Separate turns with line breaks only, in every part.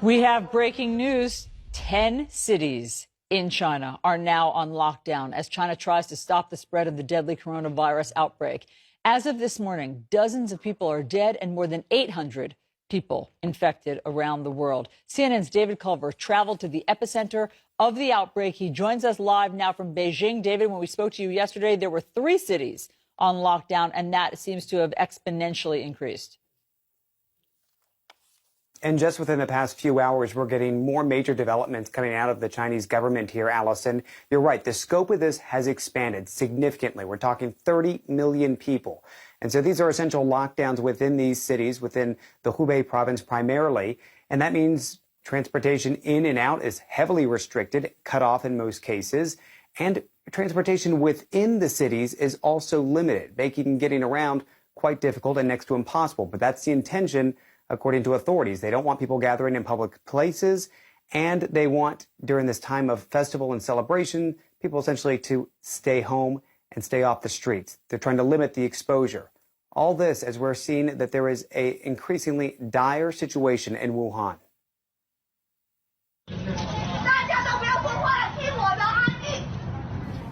We have breaking news. 10 cities in China are now on lockdown as China tries to stop the spread of the deadly coronavirus outbreak. As of this morning, dozens of people are dead and more than 800 people infected around the world. CNN's David Culver traveled to the epicenter of the outbreak. He joins us live now from Beijing. David, when we spoke to you yesterday, there were 3 cities on lockdown, and that seems to have exponentially increased.
And just within the past few hours, we're getting more major developments coming out of the Chinese government here, Allison. You're right. The scope of this has expanded significantly. We're talking 30 million people. And so these are essential lockdowns within these cities, within the Hubei province primarily. And that means transportation in and out is heavily restricted, cut off in most cases. And transportation within the cities is also limited, making getting around quite difficult and next to impossible. But that's the intention, according to authorities. They don't want people gathering in public places, and they want, during this time of festival and celebration, people essentially to stay home and stay off the streets. They're trying to limit the exposure. All this as we're seeing that there is an increasingly dire situation in Wuhan.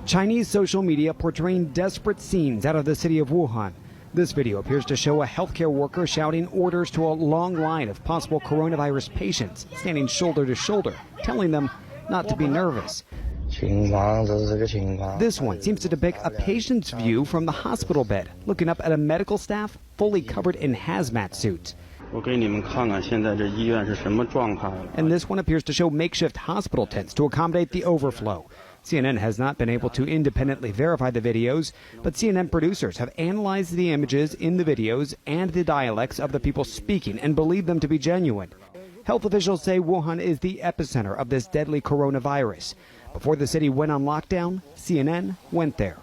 Chinese social media portraying desperate scenes out of the city of Wuhan. This video appears to show a healthcare worker shouting orders to a long line of possible coronavirus patients standing shoulder to shoulder, telling them not to be nervous. This one seems to depict a patient's view from the hospital bed, looking up at a medical staff fully covered in hazmat suits. And this one appears to show makeshift hospital tents to accommodate the overflow. CNN has not been able to independently verify the videos, but CNN producers have analyzed the images in the videos and the dialects of the people speaking and believe them to be genuine. Health officials say Wuhan is the epicenter of this deadly coronavirus. Before the city went on lockdown, CNN went there.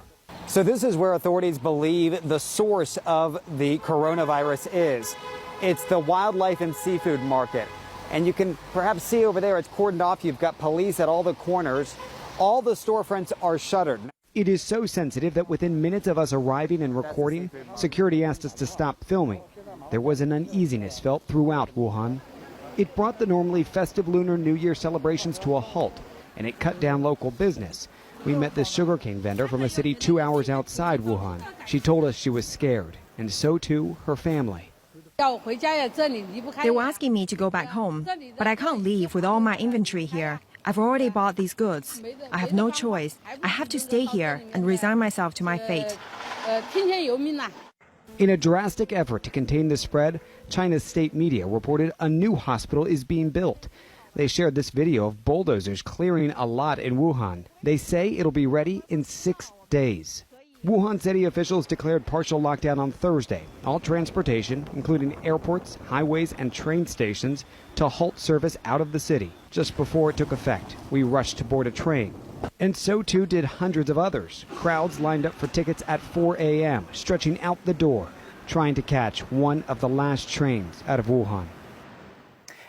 So this is where authorities believe the source of the coronavirus is. It's the wildlife and seafood market. And you can perhaps see over there, it's cordoned off. You've got police at all the corners. All the storefronts are shuttered. It is so sensitive that within minutes of us arriving and recording, security asked us to stop filming. There was an uneasiness felt throughout Wuhan. It brought the normally festive Lunar New Year celebrations to a halt, and it cut down local business. We met this sugarcane vendor from a city 2 hours outside Wuhan. She told us she was scared, and so too her family.
They were asking me to go back home, but I can't leave with all my inventory here. I've already bought these goods. I have no choice. I have to stay here and resign myself to my fate.
In a drastic effort to contain the spread, China's state media reported a new hospital is being built. They shared this video of bulldozers clearing a lot in Wuhan. They say it'll be ready in 6 days. Wuhan city officials declared partial lockdown on Thursday. All transportation, including airports, highways, and train stations, to halt service out of the city. Just before it took effect, we rushed to board a train. And so too did hundreds of others. Crowds lined up for tickets at 4 a.m., stretching out the door, trying to catch one of the last trains out of Wuhan.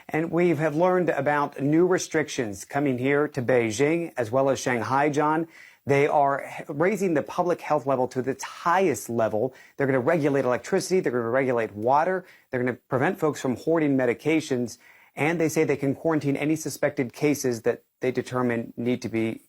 And we have learned about new restrictions coming here to Beijing as well as Shanghai, John. They are raising the public health level to its highest level. They're going to regulate electricity. They're going to regulate water. They're going to prevent folks from hoarding medications. And they say they can quarantine any suspected cases that they determine need to be